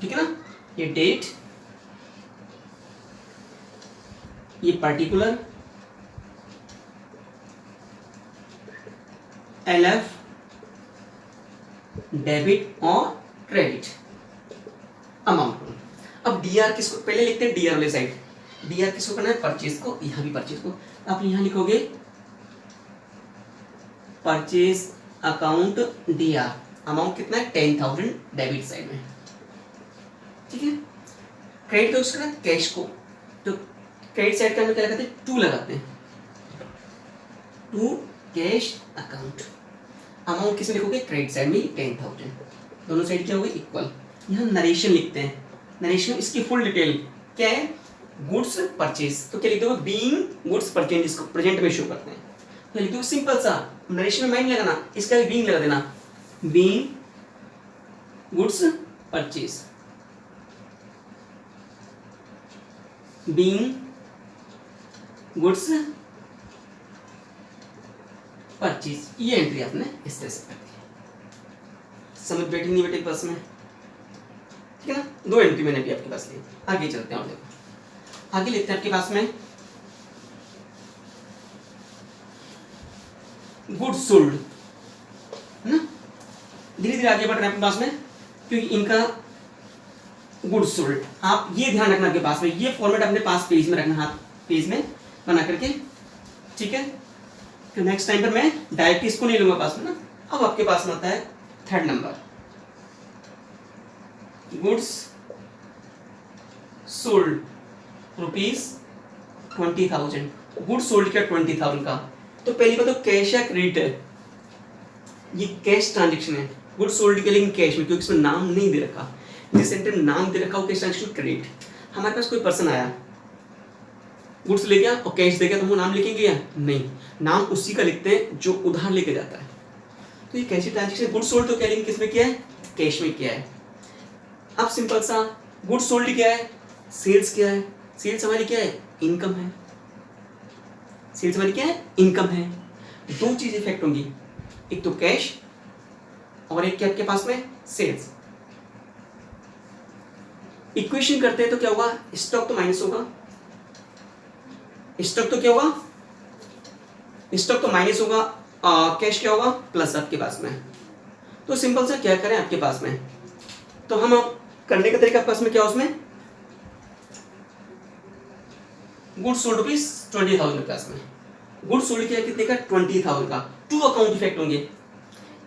ठीक है ना। ये डेट, ये पर्टिकुलर, एलएफ, डेबिट और क्रेडिट, अमाउंट। अब डीआर किसको पहले लिखते हैं, डीआर वाले साइड, डीआर किसको करना है परचेज को, यहां भी परचेज को, आप यहां लिखोगे परचेज अकाउंट डीआर, अमाउंट कितना है 10,000 डेबिट साइड में, ठीक है। क्रेडिट उसका कैश को, तो क्रेडिट साइड का हम क्या लगाते हैं टू लगाते हैं, टू कैश अकाउंट, अमाउंट किसमें लिखोगे क्रेडिट साइड में 10,000, दोनों साइड क्या होगी इक्वल। यहाँ नरेशन लिखते हैं, नरेशन इसकी फुल डिटेल क्या है गुड्स परचेज, तो क्या लिख दोगे बीइंग गुड्स परचेज, इसको प्रेजेंट में शो करते हैं, तो लिख दोगे सिंपल सा, नरेशन में माइंड लगाना, इसका भी बीइंग लगा देना, being goods purchase, being goods purchase, ये एंट्री आपने इस तरह से कर दी। समझ बैठी नहीं बैठी बस में, ठीक है ना। दो एंट्री मैंने भी आपके पास ली, आगे चलते हैं और देखो आगे लेते हैं आपके पास में गुड्स सोल्ड, है ना। धीरे धीरे आगे बढ़ रहे हैं आपके पास में, क्योंकि इनका गुड्स सोल्ड, आप ये ध्यान रखना आपके पास में, ये फॉर्मेट अपने पास पेज में रखना, हाथ पेज में बना करके, ठीक है। तो नेक्स्ट टाइम पर मैं डायरेक्ट इसको नहीं लूंगा पास में ना। अब आपके पास में आता है third number, goods sold ₹20,000, goods sold क्या 20,000 का, तो पहली बात तो कैश या क्रेडिट है, ये कैश ट्रांजेक्शन है, गुड्स सोल्ड के लेकिन कैश में, क्योंकि इसमें नाम नहीं दे रखा, जिस सेंटर में नाम दे रखा हो कैश ट्रांजेक्शन क्रेडिट। हमारे पास कोई पर्सन आया गुड्स ले गया और कैश दे गया, तो वो नाम लिखेंगे या नहीं, नाम उसी का लिखते हैं जो उधार लेके जाता है। तो ये कैश ट्रांजेक्शन गुड्स सोल्ड तो क्या लेकिन किसमें किया है कैश में किया है। अब सिंपल सा गुड्स सोल्ड क्या है, सेल्स क्या है, सेल्स हमारी क्या है इनकम है, सेल्स हमारी क्या है इनकम है। दो चीज इफेक्ट होंगी, एक तो कैश और एक क्या आपके पास में सेल्स। इक्वेशन करते हैं तो क्या होगा, स्टॉक तो माइनस होगा, स्टॉक तो क्या होगा, स्टॉक तो माइनस होगा, कैश क्या होगा प्लस आपके पास में। तो सिंपल सा क्या करें आपके पास में, तो हम अब करने का तरीका आपके पास में क्या उसमें गुड्स सोल्ड ₹20,000 के पास में, गुड्स सोल्ड किया कितने का 20,000 का। टू अकाउंट इफेक्ट होंगे,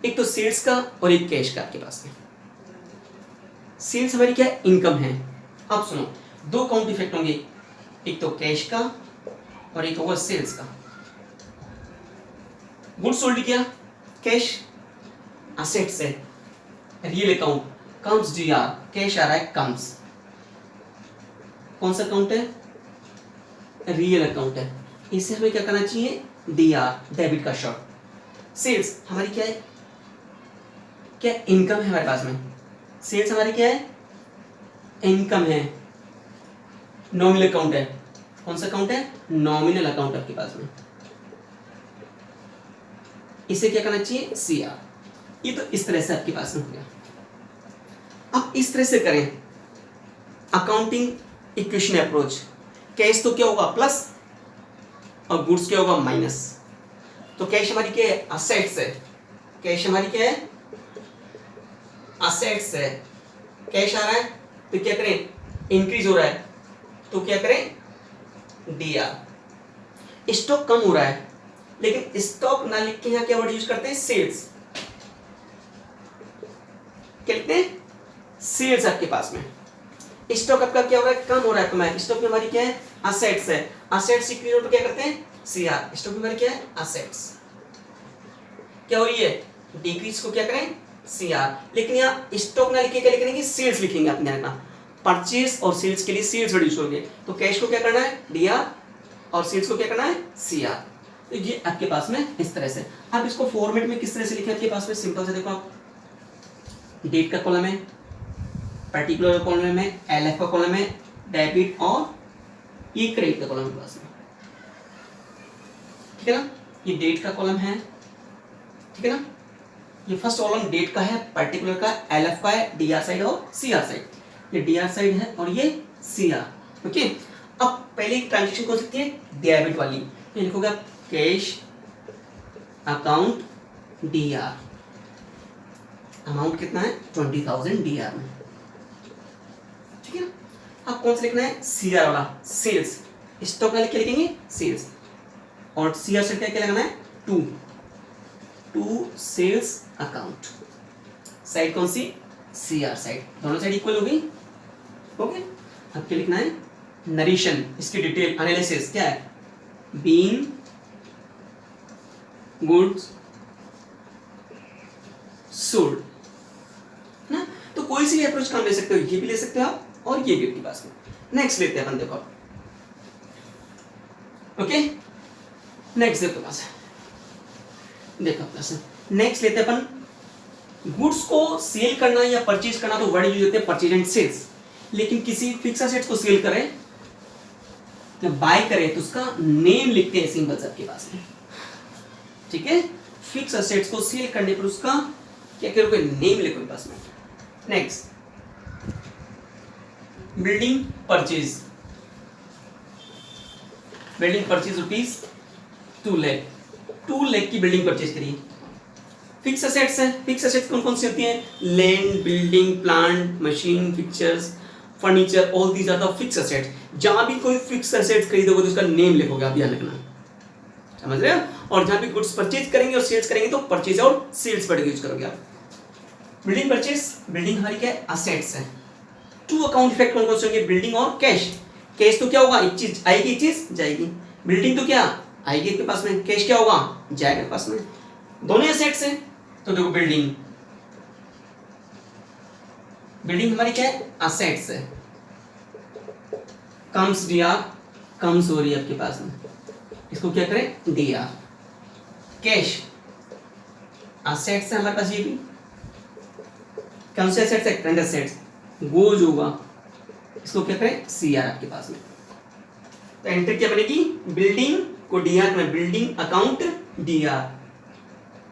एक तो सेल्स का और एक कैश का आपके पास में। सेल्स हमारी क्या इनकम है। अब सुनो दो अकाउंट इफेक्ट होंगे, एक तो कैश का और एक होगा सेल्स का। गुड्स सोल्ड किया कैश असेट्स है, real account comes DR, cash आ रहा है कम्स, कौन सा अकाउंट है रियल अकाउंट है, इसे हमें क्या करना चाहिए डीआर, डेबिट का शॉर्ट। सेल्स हमारी क्या है, क्या इनकम है हमारे पास में, सेल्स हमारी क्या है इनकम है, नॉमिनल अकाउंट है, कौन सा अकाउंट है? नॉमिनल अकाउंट आपके पास में, इसे क्या करना चाहिए? CR। ये तो इस तरह से आपके पास में हो गया। अब इस तरह से करें अकाउंटिंग इक्वेशन अप्रोच, कैश तो क्या होगा? प्लस, और गुड्स क्या होगा? माइनस। तो कैश हमारी क्या है? असेट्स है। कैश हमारी क्या है? असेट्स है। कैश आ रहा है तो क्या करें? इंक्रीज हो रहा है तो क्या करें? DR। स्टॉक कम हो रहा है लेकिन स्टॉक ना लिख के यहाँ क्या वर्ड यूज करते हैं? सेल्स। क्या लिखते हैं? सेल्स। आपके पास में स्टॉक आपका क्या हो रहा है? कम हो रहा है। कम स्टॉक में हमारी क्या है? असेट्स है। असेट्स इंक्रीज हो तो क्या करते हैं? CR। स्टॉक में हमारी क्या है? असेट्स। क्या हो रही है? डिक्रीज को क्या करें? CR। लेकिन यहाँ स्टॉक ना लिखे क्या लिखेंगे? सेल्स लिखेंगे। आपने देखना परचेज और सेल्स के लिए सेल्स वर्ड यूज करोगे तो कैश को क्या करना है? DR, और सेल्स को क्या करना है? CR। तो ये आपके पास में इस तरह से। आप इसको फॉर्मेट में किस तरह से लिखें? आपके पास में सिंपल से देखो, आप डेट का कॉलम है, पर्टिकुलर कॉलम है, LF का कॉलम है, डेबिट और ये क्रेडिट का कॉलम के पास में, ठीक है ना? ये डेट का कॉलम है, ठीक है ना? ये फर्स्ट कॉलम डेट का है, पर्टिकुलर का, LF का है, DR साइड और CR साइड। ये DR साइड है और ये CR। ओके, अब पहले ट्रांजेक्शन कौन सी है? डेबिट वाली। ये लिखोगे आप कैश अकाउंट DR। अमाउंट कितना है? 20,000 DR में, ठीक है ना? अब कौन सा लिखना है? CR वाला, सेल्स। स्टॉक वाले क्या लिखेंगे? सेल्स। और CR से क्या लगाना है? To sales account. साइड कौन सी? CR side. दोनों साइड इक्वल होगी। ओके, अब क्या लिखना है? नरेशन, इसकी डिटेल एनालिसिस क्या है? बीइंग गुड्स सोल्ड ना। तो कोई सी भी अप्रोच काम ले सकते हो, ये भी ले सकते हो आप और ये भी आपके पास में। नेक्स्ट लेते हैं अपन, देखो ओके, नेक्स्ट देखो पास देखो प्लस। नेक्स्ट लेते हैं अपन, गुड्स को सेल करना या परचेज करना तो वर्ड यूज होते हैं परचेज एंड सेल्स। लेकिन किसी फिक्स एसेट्स को सेल करें या बाय करें तो उसका नेम लिखते हैं सिंबल्स आपके पास में, ठीक है? फिक्स एसेट्स को सेल करने पर उसका क्या करोगे? नेम लिखोगे पास में। Next, building purchase. Building purchase rupees 2 lakh. 2 lakh की बिल्डिंग परचेज करिए। फिक्स एसेट्स है। फिक्स एसेट्स कौन कौन सी होती हैं? Land, building, plant, machine, fixtures, furniture, all these are the fix assets. जहां भी कोई फिक्स एसेट्स खरीदोगे तो उसका नेम लिखोगे आप, याद रखना, समझ रहे हो? और जहां भी गुड्स परचेज करेंगे और सेल्स करेंगे तो परचेज और सेल्स वर्ड यूज करोगे आप। बिल्डिंग परचेज, बिल्डिंग हमारी क्या है? असेट्स है। टू अकाउंट इफेक्ट कौन कौन से होंगे? बिल्डिंग और कैश। कैश तो क्या होगा? एक चीज आएगी, एक चीज जाएगी। बिल्डिंग तो क्या आएगी आपके पास में, कैश क्या होगा? जाएगा आपके पास में। दोनों एसेट्स हैं तो देखो, बिल्डिंग, बिल्डिंग हमारी क्या है? असेट्स है। कम्स DR, कम्स हो रही है आपके पास में, इसको क्या करें? DR। कैश असेट्स है हमारे पास, ये भी कौन से एसेट्स है? Current assets. गोज होगा, इसको क्या करें? CR आपके पास में। तो एंट्री क्या बनेगी? बिल्डिंग को DR में, बिल्डिंग अकाउंट DR,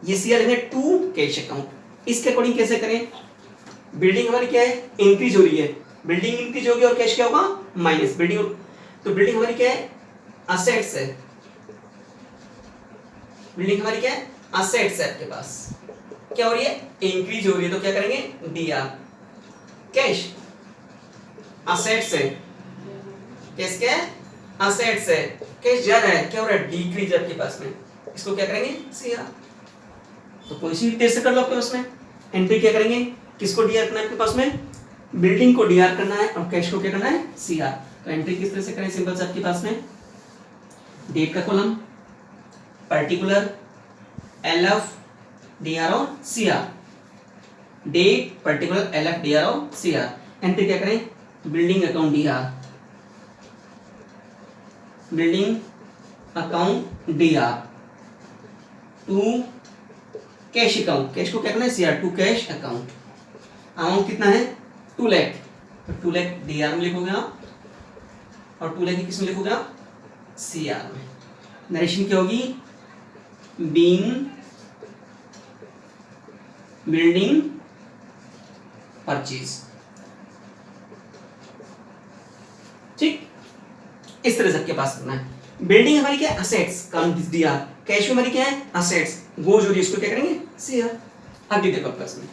ये CR है टू कैश अकाउंट। इसके अकॉर्डिंग कैसे करें? बिल्डिंग हमारी क्या है? इंक्रीज हो रही है, बिल्डिंग इंक्रीज होगी और कैश क्या होगा? माइनस। बिल्डिंग, तो बिल्डिंग हमारी क्या है? असेट्स है। बिल्डिंग हमारी क्या है? असेट्स है। आपके पास क्या हो रही है? इंक्रीज हो रही है तो क्या करेंगे? DR। कैश असेट्स है, कैश क्या है? असेट्स है। कैश जा रहा है, क्या हो रहा है? डिक्रीज आपके पास में, इसको क्या करेंगे? CR। तो कोई सी टेस्ट कर लो आपके पास में। एंट्री क्या करेंगे? किसको DR करना है आपके पास में? बिल्डिंग को DR करना है और कैश को क्या करना है? CR। तो एंट्री किस तरह से करें? सिंपल से आपके पास में डेट का कॉलम, पर्टिकुलर, LF, DR और CR। Date, particular, LF, DR और CR। एंट्री क्या करें? Building account DR, building account DR to cash account. Cash को क्या करना है? CR to cash account. Amount कितना है? 2 लाख। तो 2 लाख DR में लिखोगे आप और 2 लाख किस में लिखोगे आप? सी आर में। नरेशन क्या होगी, बीइंग बिल्डिंग परचेज। ठीक, इस तरह से आपके पास करना है। बिल्डिंग हमारी क्या है, असेट्स, काम डी आर। कैश में हमारी क्या है, असेट्स, गोज हो रही है, इसको क्या करेंगे, सी आर। आगे देखो आपके पास में,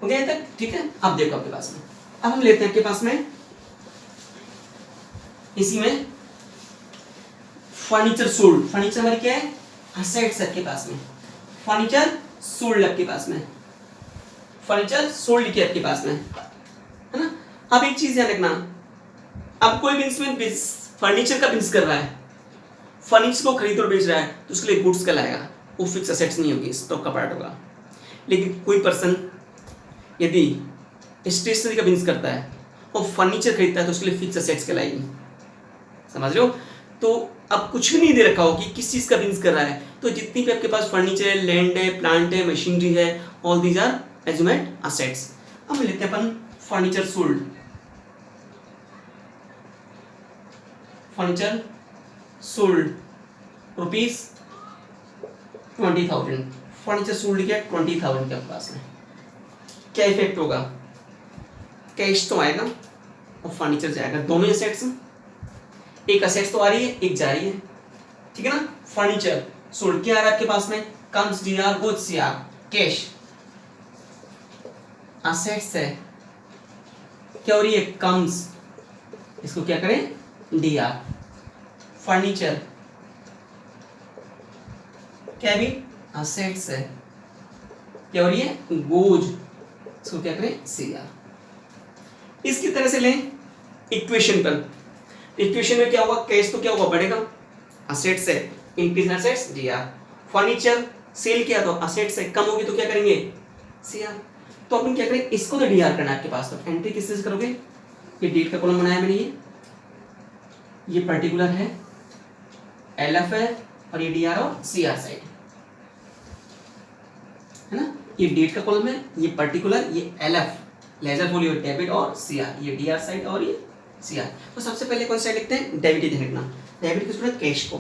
हो गया तक, ठीक है। अब देखो आपके पास में, अब हम लेते हैं आपके पास में इसी में फर्नीचर सोल्ड। फर्नीचर हमारी क्या है, असेट्स आपके पास में, फर्नीचर सोल्ड आपके पास में, फर्नीचर सोल्ड किया आपके पास में, है ना। अब एक चीज याद रखना, अब कोई भी फर्नीचर का बिजनेस कर रहा है, फर्नीचर को खरीद और बेच रहा है, तो उसके लिए गुड्स कहलाएगा, वो फिक्स असेट्स नहीं होगी, स्टॉक का पार्ट होगा। लेकिन कोई पर्सन यदि स्टेशनरी का बिजनेस करता है और फर्नीचर खरीदता है, तो उसके लिए फिक्स असेट्स कहलाएगी। समझ रहे हो। तो अब कुछ भी नहीं दे रखा हो कि किस चीज का बिजनेस कर रहा है, तो जितनी भी आपके पास फर्नीचर है, लैंड है, प्लांट है, मशीनरी है, all these are assumed assets. अब लेते हैं अपन furniture sold. Furniture sold rupees 20,000। Furniture sold क्या 20,000 के पास में, क्या इफेक्ट होगा, कैश तो आएगा और फर्नीचर जाएगा, दोनों एसेट्स। एक असेट्स तो आ रही है, एक जा रही है, ठीक है ना। फर्नीचर सोल्ड क्या आ रहा है आपके पास में, comes D R, goes C R, cash assets है, क्या हो रही है, कम्स, इसको क्या करें, डी आर। फर्नीचर क्या भी असेट्स है, क्या हो रही है, गोज, इसको क्या करें, सी आर। इसकी तरह से लें इक्वेशन पर, इक्वेशन में क्या होगा, कैश तो क्या होगा, बढ़ेगा, असेट्स है, increase assets D R. Furniture sale किया तो असेट्स है, कम होगी तो क्या करेंगे, सी आर। तो अपन क्या करें, इसको तो डी आर करना है आपके पास, तो एंट्री किससे करोगे, ये डेट का कॉलम बनाया मैंने, ये पर्टिकुलर है, एल एफ है, और ये डी आर और सी आर साइड है ना। ये डेट का कॉलम है, ये पर्टिकुलर, ये L F ledger folio debit और सी आर, ये डी आर साइड और ये सी आर। तो सबसे पहले कौन सा लिखते हैं, डेबिट ही ध्यान रखना। डेबिट किस तरह, कैश को,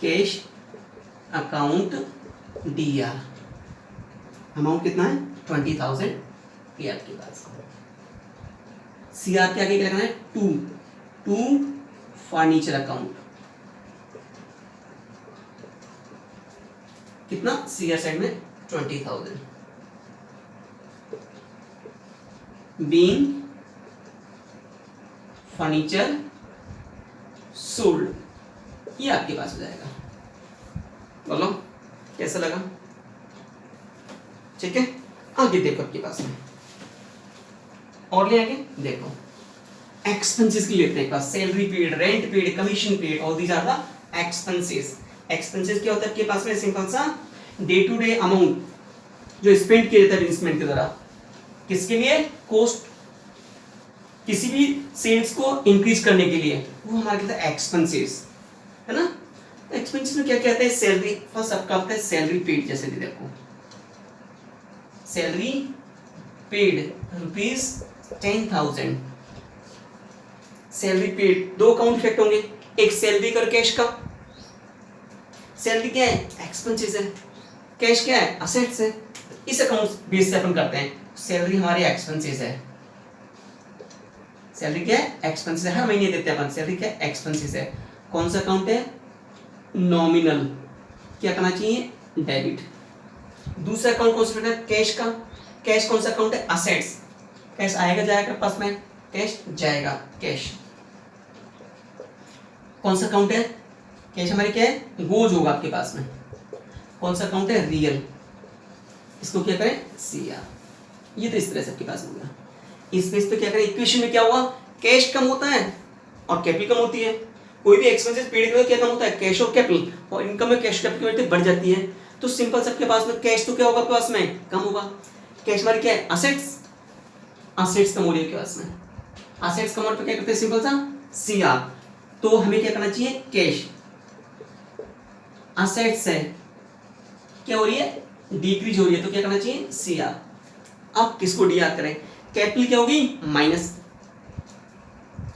cash account D are, amount कितना है 20,000 ये आपके पास। सी आर के आगे क्या लिखना है, टू फर्नीचर अकाउंट, कितना, सी आर साइड में 20,000, बीइंग फर्नीचर सोल्ड, ये आपके पास हो जाएगा। बोलो कैसा लगा, ठीक है। आगे देखो आपके पास में और ले आगे देखो, एक्सपेंसेस की लेते हैं, salary paid, rent paid, commission paid, all these are the expenses. Expenses क्या होता है आपके पास में, सिंपल सा डे टू डे अमाउंट जो स्पेंड किया जाता है इन्वेस्टमेंट के द्वारा, किसके लिए, कॉस्ट, किसी भी सेल्स को इंक्रीज करने के लिए, वो हमारे कहता है एक्सपेंसेस, है ना। एक्सपेंसेस में क्या क्या आता है, सैलरी, फर्स्ट आपका आता है सैलरी पेड, जैसे देखो salary paid rupees 10,000, salary paid, दो अकाउंट इफेक्ट होंगे, एक सैलरी का और कैश का। सैलरी क्या है, एक्सपेंसेस है, कैश क्या है, असेट्स है। इस अकाउंट बेस से अपन करते हैं, सैलरी हमारे एक्सपेंसेस है, सैलरी क्या है, एक्सपेंसेस है, हर महीने देते हैं अपन, सैलरी क्या है, एक्सपेंसेस है। कौन सा अकाउंट है, नॉमिनल, क्या करना चाहिए, डेबिट। दूसरा अकाउंट कौन सा है, कैश का। कैश कौन सा अकाउंट है, असेट्स, कैश आएगा जाएगा पास में, कैश जाएगा, कैश। कौन सा अकाउंट है, कैश हमारी क्या है, गोज होगा आपके पास में। कौन सा अकाउंट है, रियल, इसको क्या करें, सी आर। ये तो इस तरह से आपके पास हो गया। इस बेस पे क्या करें, इक्वेशन में क्या हुआ, कैश कम होता है और कैपिटल कम होती है। कोई भी एक्सपेंसेस पेड करो क्या कम होता है, कैश और कैपिटल, और इनकम में कैश कैपिटल की बढ़ जाती है। तो सिंपल सबके पास में कैश तो क्या होगा आपके पास में, कम होगा। कैश हमारी क्या है, असेट्स, असेट्स कम हो रही है आपके पास में, असेट्स कम होने पे क्या करते हैं, सिंपल सा सी आर। तो हमें क्या करना चाहिए, कैश असेट्स है, क्या हो रही है, डिक्रीज हो रही है, तो क्या करना चाहिए, सी आर। अब किसको डी आर करें, कैपिटल क्या होगी, माइनस,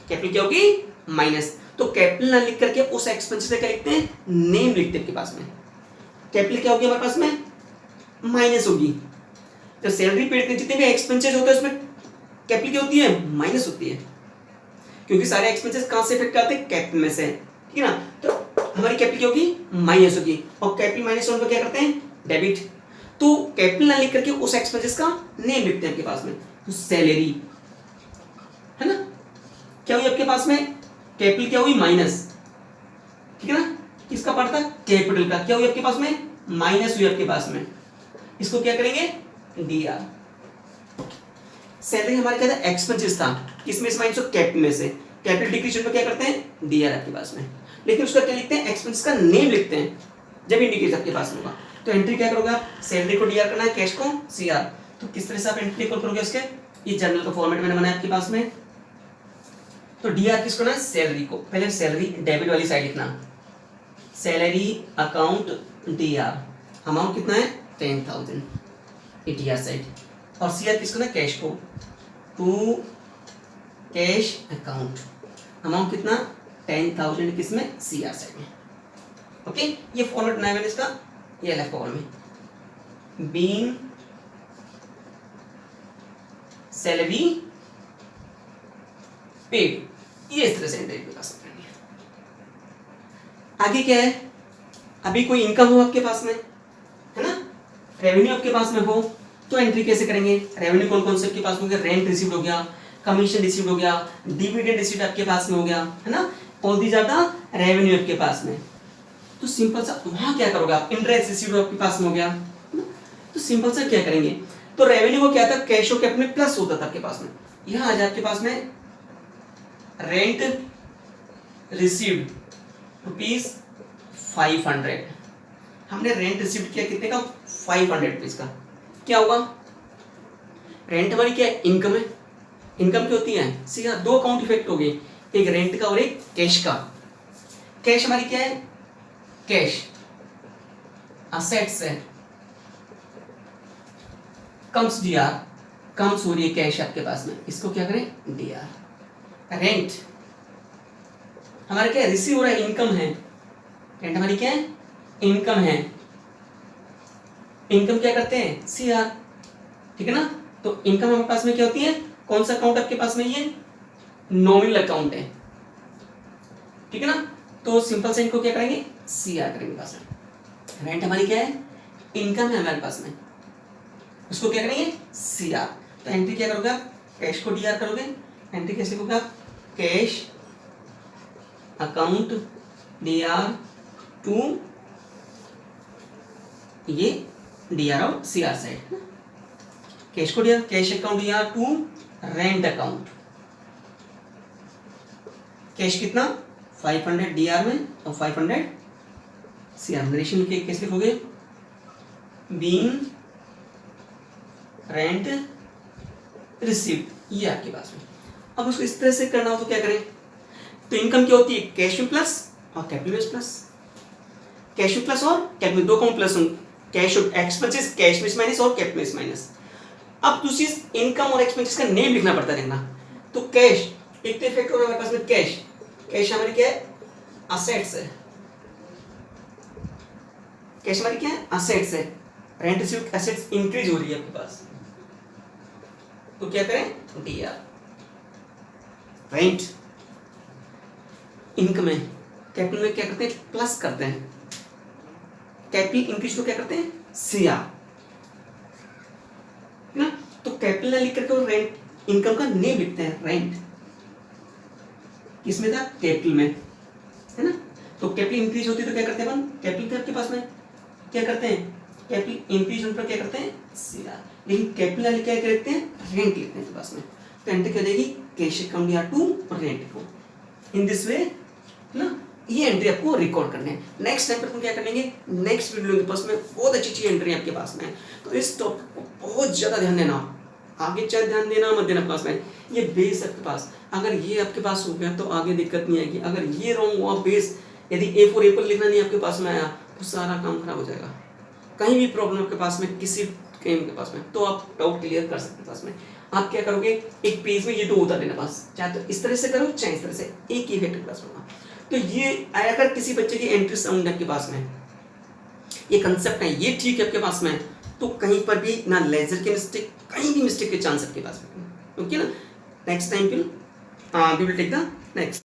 कैपिटल क्या होगी, माइनस। तो कैपिटल ना लिख करके उस एक्सपेंसेस का क्या लिखते हैं, नेम लिखते हैं आपके पास में। कैपिटल क्या होगी हमारे पास में, माइनस होगी। तो सैलरी पेड के जितने भी एक्सपेंसेस होते हैं उसमें कैपिटल क्या होती है, माइनस होती है, क्योंकि सारे एक्सपेंसेस कहां से इफेक्ट आते हैं, कैपिटल में से, ठीक है ना। तो हमारी कैपिटल क्या होगी, माइनस होगी, और कैपिटल माइनस होने पर क्या करते हैं, डेबिट। तो कैपिटल ना लिख करके उस एक्सपेंसेस का नेम लिखते हैं आपके पास में। तो सैलरी है ना, क्या हुई आपके पास में, कैपिटल क्या हुई, माइनस, ठीक है ना। किसका पार्ट था, कैपिटल का, क्या हुई आपके पास में, माइनस हुई आपके पास में। इसको क्या करेंगे, डी आर। सैलरी हमारे क्या था, एक्सपेंसेस था, किसमें से माइनस, कैपिटल में से। कैपिटल डिक्रीशन पर क्या करते हैं, डी आर आपके पास में। लेकिन उसका क्या लिखते हैं, एक्सपेंस का नेम लिखते हैं जब इंडिकेट आपके पास होगा। तो एंट्री क्या करोगे आप, सैलरी को डी आर करना है, कैश को सी आर। तो किस तरह से आप एंट्री करोगे उसके, ये जर्नल का फॉर्मेट मैंने बनाया आपके पास में। तो डी आर किसको ना, सैलरी को। पहले सैलरी डेबिट वाली साइड लिखना, salary account D are, amount कितना है 10,000 डी आर साइड। और सी आर किसको ना, कैश को, टू कैश अकाउंट, अमाउंट कितना 10,000 किसमें, सी आर साइड में। ओके, ये फॉर्मेट बनाया मैंने इसका, ये एलएफ कॉलम में, बीइंग सैलरी पेड, ये इस तरह से एंट्री कर सकते हैं। आगे क्या है, अभी कोई इनकम हो आपके पास में, है ना, रेवेन्यू आपके पास में हो, तो एंट्री कैसे करेंगे। रेवेन्यू कौन कौन से आपके पास में हो गया, रेंट रिसीव्ड हो गया, कमीशन रिसीव्ड हो गया, डिविडेंड रिसीव्ड आपके पास में हो गया, है ना, all these are the revenue आपके पास में। तो सिंपल सा वहां क्या करोगे आप, इंटरेस्ट रिसीव्ड आपके पास में हो गया, तो सिंपल सा क्या करेंगे, तो रेवेन्यू को क्या था, कैश हो कैपिटल में प्लस होता था आपके पास में। यहां आ जाए आपके पास में रेंट रिसीव्ड ₹500, हमने रेंट रिसीव्ड किया कितने का, 500 रुपीज का। क्या होगा, रेंट हमारी क्या है, इनकम है, इनकम क्या होती है, सीधा दो अकाउंट इफेक्ट हो गए, एक रेंट का और एक कैश का। कैश हमारी क्या है, कैश असेट्स है, कम्स डी आर, कम्स हो रही है कैश आपके पास में, इसको क्या करें, डी आर। रेंट हमारा क्या है, रिसीव हो रहा है, इनकम है, रेंट हमारी क्या है, इनकम है, इनकम क्या करते हैं, सी आर, ठीक है ना। तो इनकम हमारे पास में क्या होती है, कौन सा अकाउंट आपके पास में, ये नॉमिनल अकाउंट है, ठीक है ना। तो सिंपल से इनको क्या करेंगे, सी आर करेंगे पास में। रेंट हमारी क्या है, इनकम है हमारे पास में, उसको क्या करेंगे, सी आर। तो एंट्री क्या करोगे आप, कैश को डी आर करोगे, एंट्री कैसे लिखोगे आप, cash account D R to, ये डी आर और सी आर साइड, कैश को D R, cash account D R to rent account, cash कितना 500 डी आर में और 500 सी आर। नरेशन लिखे कैसे लिखोगे, बीइंग रेंट रिसीव्ड, ये आपके पास में। अब उसको इस तरह से करना हो तो क्या करें, तो इनकम क्या होती है, कैश में प्लस और कैपिटल में प्लस, कैश में प्लस और कैपिटल में, दो अकाउंट प्लस होंगे, कैश एक्सपेंसेस कैश में माइनस और कैपिटल में माइनस। अब दूसरी इनकम और एक्सपेंसेस का नेम लिखना पड़ता है, देखना। तो कैश एक तो इफेक्ट हो रहा है हमारे पास में, कैश, कैश हमारी क्या है, असेट्स है, कैश हमारी क्या है, असेट्स है, रेंट रिसीव्ड एसेट्स इंक्रीज हो रही है आपके पास, तो क्या करें, डी आर। रेंट इनकम है, कैपिटल में क्या करते हैं, प्लस करते हैं, कैपिटल इंक्रीज तो क्या करते हैं, सी आर ना। तो कैपिटल लिख करके रेंट इनकम का नेम लिखते हैं, रेंट किसमें था, कैपिटल में, है ना। तो कैपिटल इंक्रीज होती है तो क्या करते हैं अपन, कैपिटल थे आपके पास में, क्या करते हैं, कैपिटल इंक्रीज होने पर क्या करते हैं, सी आर। लेकिन कैपिटल वाले क्या करते हैं, रेंट लिखते हैं पास में। तो एंट्री क्या देगी, कैश अकाउंट या टू रेंट को, इन दिस वे ना। ये एंट्री आपको रिकॉर्ड करने हैं। नेक्स्ट टाइम पर हम क्या करेंगे, नेक्स्ट वीडियो के पास में बहुत अच्छी अच्छी एंट्री आपके पास में है, तो इस टॉपिक को बहुत ज्यादा ध्यान देना। आगे चाहे ध्यान देना मत देना पास में, ये बेस आपके पास, अगर ये आपके पास हो गया तो आगे दिक्कत नहीं आएगी। अगर ये रॉन्ग हुआ बेस, यदि ए फॉर एप्पल लिखना नहीं आपके पास में आया तो सारा काम खराब हो जाएगा। कहीं भी प्रॉब्लम आपके पास में, किसी गेम के पास में, तो आप डाउट क्लियर कर सकते हैं पास में। आप क्या करोगे, एक पेज में ये दो उतार देना बस, चाहे तो इस तरह से करो चाहे इस तरह से, एक ही इफेक्ट प्लस होगा। तो ये अगर किसी बच्चे की एंट्री साउंड आपके पास में, ये कंसेप्ट है, ये ठीक है आपके पास में, तो कहीं पर भी ना लेजर के मिस्टेक, कहीं भी मिस्टेक के चांस आपके पास में, ओके ना। Next time we will take the next